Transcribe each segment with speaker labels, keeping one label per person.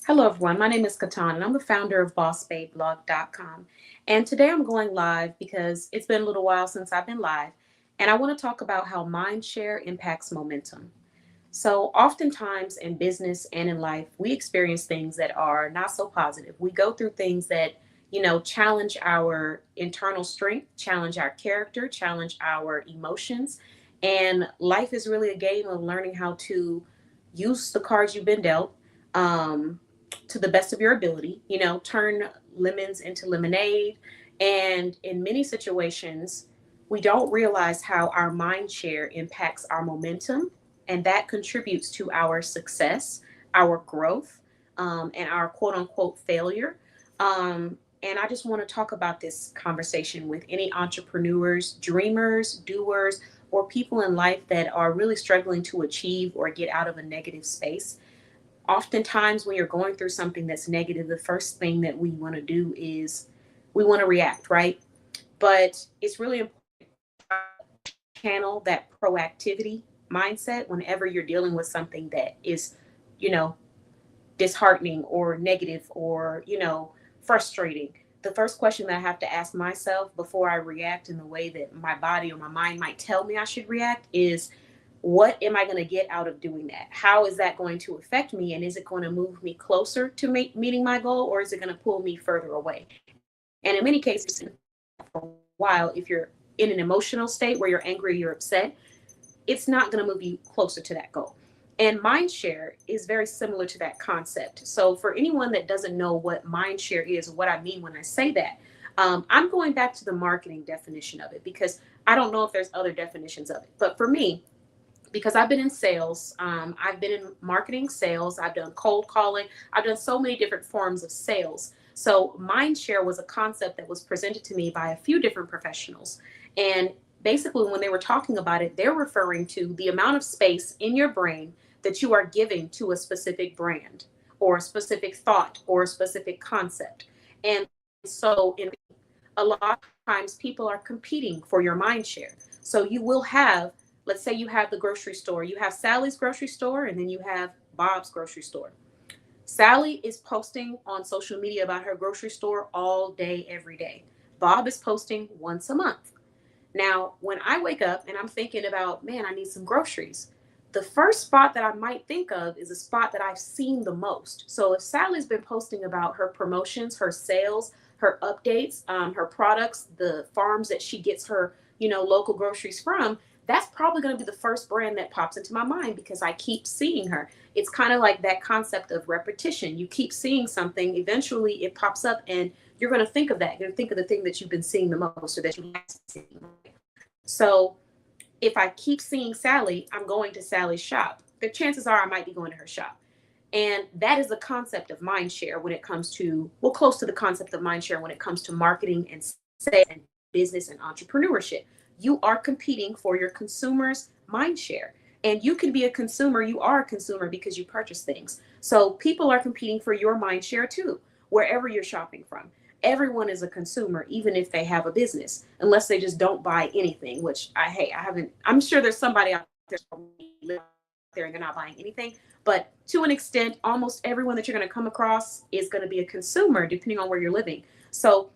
Speaker 1: Hello, everyone. My name is Katan, and I'm the founder of BossBabeBlog.com. And today I'm going live because it's been a little while since I've been live, and I want to talk about how Mindshare impacts momentum. So, oftentimes in business and in life, we experience things that are not so positive. We go through things that, challenge our internal strength, challenge our character, challenge our emotions. And life is really a game of learning how to use the cards you've been dealt um, to the best of your ability, turn lemons into lemonade. And in many situations, we don't realize how our mind share impacts our momentum, and that contributes to our success, our growth, and our quote unquote failure. And I just want to talk about this conversation with any entrepreneurs, dreamers, doers, or people in life that are really struggling to achieve or get out of a negative space. Oftentimes, when you're going through something that's negative, the first thing that we want to do is we want to react, right? But it's really important to channel that proactivity mindset whenever you're dealing with something that is, you know, disheartening or negative or, frustrating. The first question that I have to ask myself before I react in the way that my body or my mind might tell me I should react is, what am I going to get out of doing that? How is that going to affect me? And is it going to move me closer to meeting my goal, or is it going to pull me further away? And in many cases, for a while, if you're in an emotional state where you're angry, you're upset, it's not going to move you closer to that goal. And mindshare is very similar to that concept. So, for anyone that doesn't know what mindshare is, what I mean when I say that, I'm going back to the marketing definition of it because I don't know if there's other definitions of it. But for me, because I've been in sales, I've been in marketing sales, I've done cold calling, I've done so many different forms of sales. So mindshare was a concept that was presented to me by a few different professionals. And basically, when they were talking about it, they're referring to the amount of space in your brain that you are giving to a specific brand or a specific thought or a specific concept. And so in a lot of times people are competing for your mind share. So you will have, let's say you have the grocery store, you have Sally's grocery store, and then you have Bob's grocery store. Sally is posting on social media about her grocery store all day, every day. Bob is posting once a month. Now, when I wake up and I'm thinking about, man, I need some groceries, the first spot that I might think of is a spot that I've seen the most. So if Sally's been posting about her promotions, her sales, her updates, her products, the farms that she gets her, local groceries from, that's probably going to be the first brand that pops into my mind because I keep seeing her. It's kind of like that concept of repetition. You keep seeing something, eventually it pops up, and you're going to think of that. You're going to think of the thing that you've been seeing the most or that you like seeing. So if I keep seeing Sally, I'm going to Sally's shop. The chances are I might be going to her shop. And that is the concept of mindshare when it comes to, well, close to the concept of mindshare when it comes to marketing and sales and business and entrepreneurship. You are competing for your consumers' mindshare. And you can be a consumer, you are a consumer because you purchase things. So people are competing for your mindshare too, wherever you're shopping from. Everyone is a consumer, even if they have a business, unless they just don't buy anything, which I haven't, I'm sure there's somebody out there and they're not buying anything. But to an extent, almost everyone that you're going to come across is going to be a consumer, depending on where you're living. So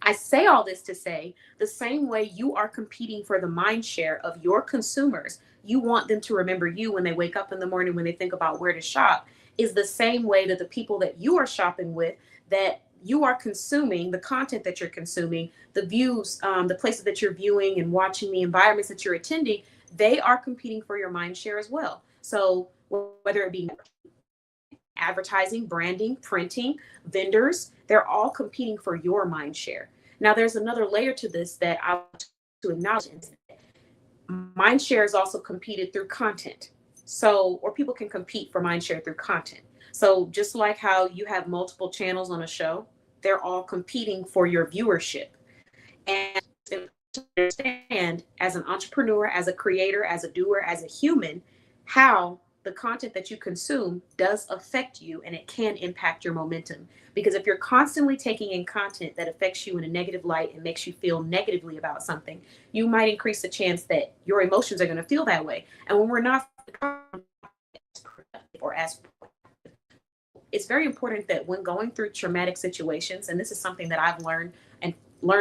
Speaker 1: I say all this to say the same way you are competing for the mind share of your consumers, you want them to remember you when they wake up in the morning, when they think about where to shop, is the same way that the people that you are shopping with, that you are consuming, the content that you're consuming, the views, the places that you're viewing and watching, the environments that you're attending, they are competing for your mind share as well. So whether it be advertising, branding, printing, vendors, they're all competing for your mind share. Now, there's another layer to this that I want to acknowledge. Mind share is also competed through content. So, or people can compete for mind share through content. So, just like how you have multiple channels on a show, they're all competing for your viewership. And to understand as an entrepreneur, as a creator, as a doer, as a human, how the content that you consume does affect you and it can impact your momentum. Because if you're constantly taking in content that affects you in a negative light and makes you feel negatively about something, you might increase the chance that your emotions are going to feel that way. And when we're not or as it's very important that when going through traumatic situations, and this is something that I've learned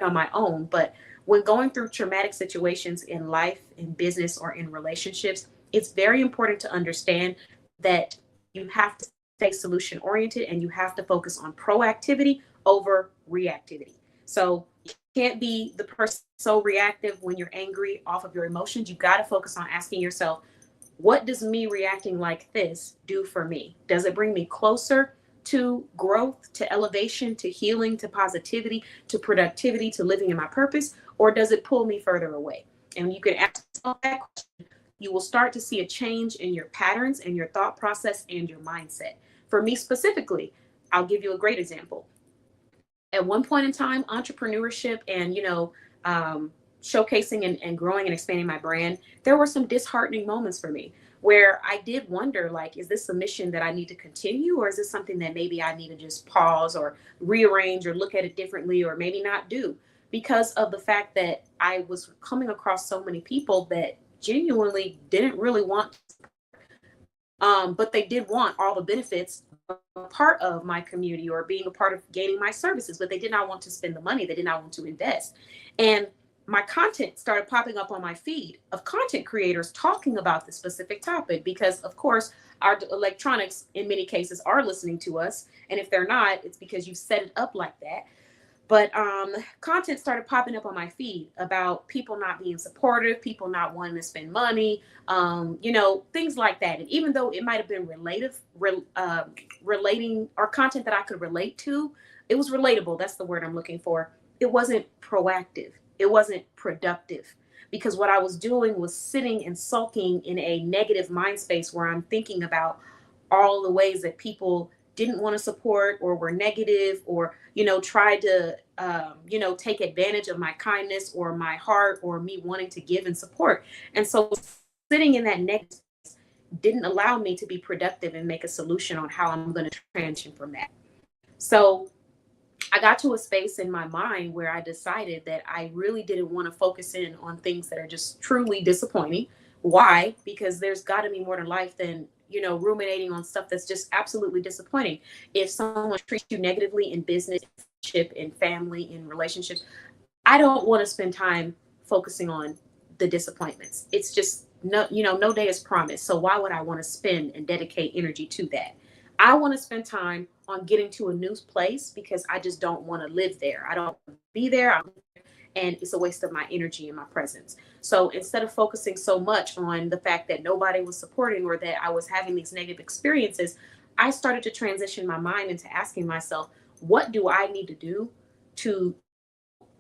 Speaker 1: on my own, but when going through traumatic situations in life, in business, or in relationships, it's very important to understand that you have to stay solution oriented and you have to focus on proactivity over reactivity. So you can't be the person so reactive when you're angry off of your emotions. You got to focus on asking yourself, what does me reacting like this do for me? Does it bring me closer to growth, to elevation, to healing, to positivity, to productivity, to living in my purpose? Or does it pull me further away? And you can ask yourself that question. You will start to see a change in your patterns and your thought process and your mindset. For me specifically, I'll give you a great example. At one point in time, entrepreneurship and, showcasing and growing and expanding my brand, there were some disheartening moments for me where I did wonder, like, is this a mission that I need to continue, or is this something that maybe I need to just pause or rearrange or look at it differently or maybe not do, because of the fact that I was coming across so many people that genuinely didn't really want, but they did want all the benefits of a part of my community or being a part of gaining my services, but they did not want to spend the money. They did not want to invest. And my content started popping up on my feed of content creators talking about this specific topic because, of course, our electronics in many cases are listening to us. And if they're not, it's because you set it up like that. But content started popping up on my feed about people not being supportive, people not wanting to spend money, things like that. And even though it might have been relating or content that I could relate to, it was relatable. That's the word I'm looking for. It wasn't proactive. It wasn't productive, because what I was doing was sitting and sulking in a negative mind space where I'm thinking about all the ways that people didn't want to support or were negative or tried to take advantage of my kindness or my heart or me wanting to give and support. And so sitting in that negative didn't allow me to be productive and make a solution on how I'm going to transition from that. So I got to a space in my mind where I decided that I really didn't want to focus in on things that are just truly disappointing. Why? Because there's got to be more to life than, ruminating on stuff that's just absolutely disappointing. If someone treats you negatively in business, in family, in relationships, I don't want to spend time focusing on the disappointments. It's just no day is promised. So why would I want to spend and dedicate energy to that? I want to spend time on getting to a new place because I just don't want to live there. I don't want to be there. And it's a waste of my energy and my presence. So instead of focusing so much on the fact that nobody was supporting or that I was having these negative experiences, I started to transition my mind into asking myself, what do I need to do to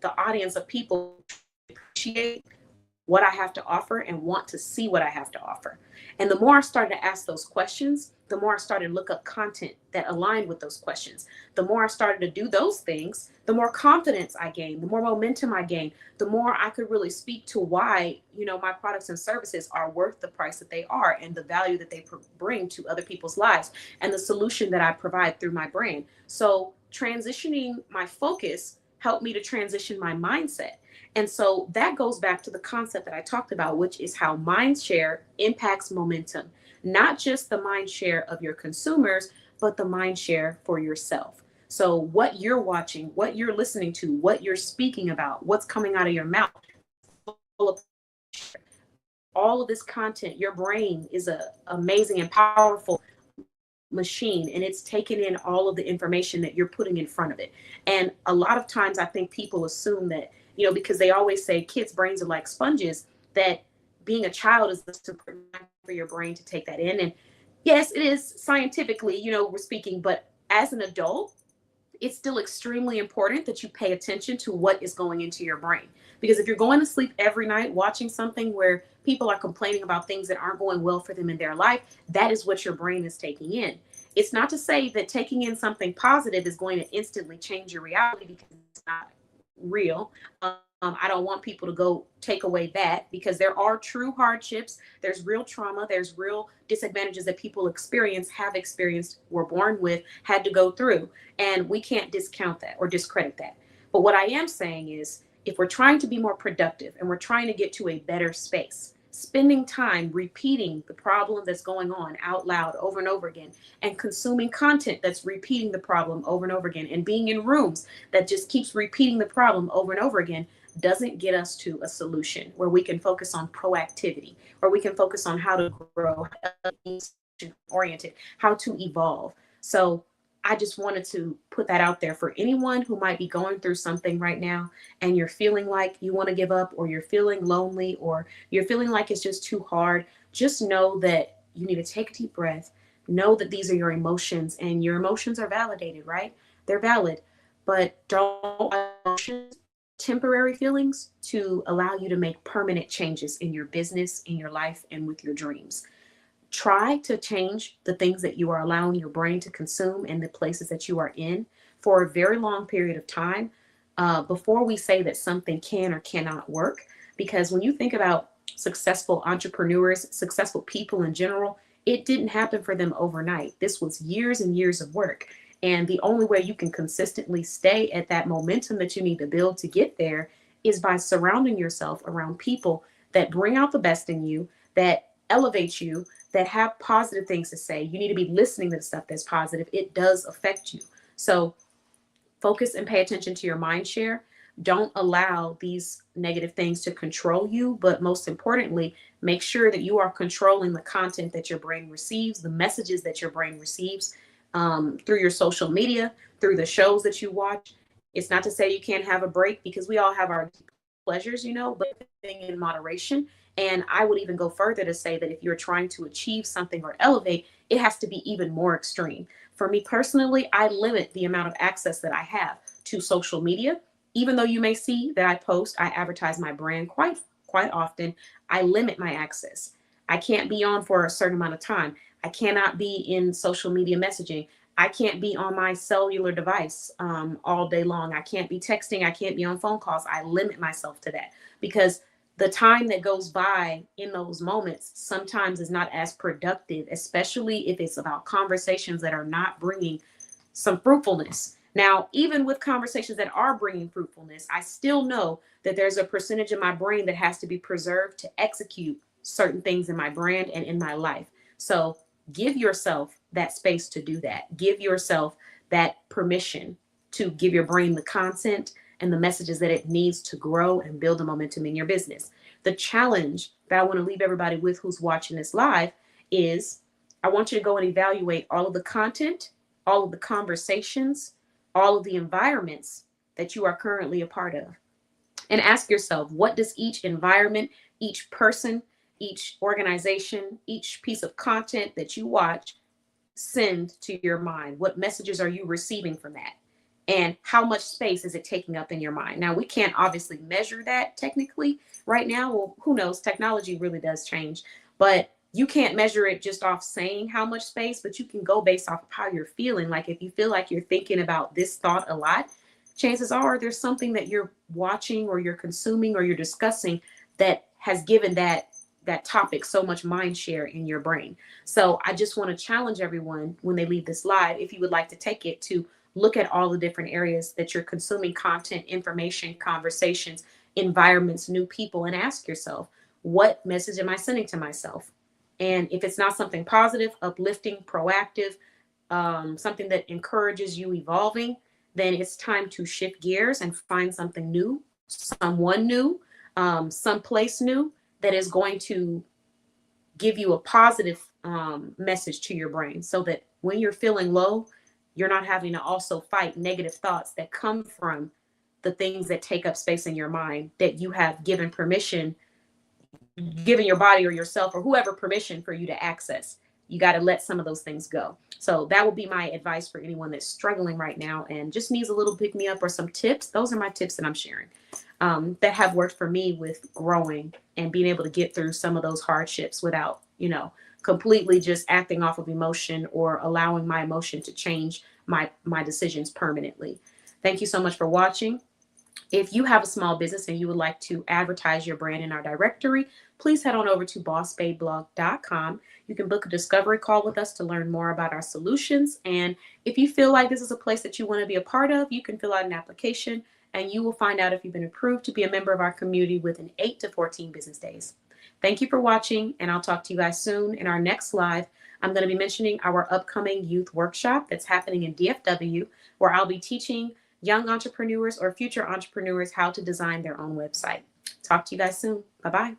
Speaker 1: the audience of people appreciate what I have to offer and want to see what I have to offer? And the more I started to ask those questions, the more I started to look up content that aligned with those questions. The more I started to do those things, the more confidence I gained, the more momentum I gained, the more I could really speak to why, my products and services are worth the price that they are and the value that they bring to other people's lives and the solution that I provide through my brand. So transitioning my focus helped me to transition my mindset. And so that goes back to the concept that I talked about, which is how Mindshare impacts momentum, not just the mindshare of your consumers, but the mindshare for yourself. So what you're watching, what you're listening to, what you're speaking about, what's coming out of your mouth, all of this content, your brain is a amazing and powerful machine, and it's taking in all of the information that you're putting in front of it. And a lot of times I think people assume that, because they always say kids' brains are like sponges, that being a child is the super for your brain to take that in. And yes, it is scientifically, we're speaking, but as an adult, it's still extremely important that you pay attention to what is going into your brain. Because if you're going to sleep every night watching something where people are complaining about things that aren't going well for them in their life, that is what your brain is taking in. It's not to say that taking in something positive is going to instantly change your reality, because it's not real. I don't want people to go take away that, because there are true hardships. There's real trauma. There's real disadvantages that people experience, have experienced, were born with, had to go through. And we can't discount that or discredit that. But what I am saying is, if we're trying to be more productive and we're trying to get to a better space, spending time repeating the problem that's going on out loud over and over again, and consuming content that's repeating the problem over and over again, and being in rooms that just keeps repeating the problem over and over again, doesn't get us to a solution where we can focus on proactivity, where we can focus on how to grow, oriented, how to evolve. So I just wanted to put that out there for anyone who might be going through something right now and you're feeling like you want to give up, or you're feeling lonely, or you're feeling like it's just too hard. Just know that you need to take a deep breath. Know that these are your emotions, and your emotions are validated, right? They're valid, but don't allow emotions, temporary feelings, to allow you to make permanent changes in your business, in your life, and with your dreams. Try to change the things that you are allowing your brain to consume and the places that you are in for a very long period of time, before we say that something can or cannot work. Because when you think about successful entrepreneurs, successful people in general, it didn't happen for them overnight. This was years and years of work. And the only way you can consistently stay at that momentum that you need to build to get there is by surrounding yourself around people that bring out the best in you, that elevate you, that have positive things to say. You need to be listening to the stuff that's positive. It does affect you. So focus and pay attention to your mind share. Don't allow these negative things to control you, but most importantly, make sure that you are controlling the content that your brain receives, the messages that your brain receives, through your social media, through the shows that you watch. It's not to say you can't have a break, because we all have our pleasures, but everything in moderation. And I would even go further to say that if you're trying to achieve something or elevate, it has to be even more extreme. For me personally, I limit the amount of access that I have to social media. Even though you may see that I post, I advertise my brand quite often, I limit my access. I can't be on for a certain amount of time. I cannot be in social media messaging. I can't be on my cellular device all day long. I can't be texting. I can't be on phone calls. I limit myself to that, because the time that goes by in those moments sometimes is not as productive, especially if it's about conversations that are not bringing some fruitfulness. Now, even with conversations that are bringing fruitfulness, I still know that there's a percentage of my brain that has to be preserved to execute certain things in my brand and in my life. So give yourself that space to do that. Give yourself that permission to give your brain the content and the messages that it needs to grow and build the momentum in your business. The challenge that I want to leave everybody with who's watching this live is, I want you to go and evaluate all of the content, all of the conversations, all of the environments that you are currently a part of. And ask yourself, what does each environment, each person, each organization, each piece of content that you watch send to your mind? What messages are you receiving from that? And how much space is it taking up in your mind? Now, we can't obviously measure that technically right now. Well, who knows? Technology really does change, but you can't measure it just off saying how much space, but you can go based off of how you're feeling. Like if you feel like you're thinking about this thought a lot, chances are there's something that you're watching or you're consuming or you're discussing that has given that topic so much mind share in your brain. So I just want to challenge everyone when they leave this live, if you would like to take it, to look at all the different areas that you're consuming content, information, conversations, environments, new people, and ask yourself, what message am I sending to myself? And if it's not something positive, uplifting, proactive, something that encourages you evolving, then it's time to shift gears and find something new, someone new, someplace new that is going to give you a positive message to your brain, so that when you're feeling low, you're not having to also fight negative thoughts that come from the things that take up space in your mind that you have given your body or yourself or whoever permission for you to access. You got to let some of those things go. So that would be my advice for anyone that's struggling right now and just needs a little pick me up or some tips. Those are my tips that I'm sharing, that have worked for me with growing and being able to get through some of those hardships without, completely just acting off of emotion or allowing my emotion to change my decisions permanently. Thank you so much for watching. If you have a small business and you would like to advertise your brand in our directory, please head on over to bossbabeblog.com. You can book a discovery call with us to learn more about our solutions. And if you feel like this is a place that you want to be a part of, you can fill out an application and you will find out if you've been approved to be a member of our community within 8 to 14 business days. Thank you for watching, and I'll talk to you guys soon. In our next live, I'm going to be mentioning our upcoming youth workshop that's happening in DFW, where I'll be teaching young entrepreneurs or future entrepreneurs how to design their own website. Talk to you guys soon. Bye-bye.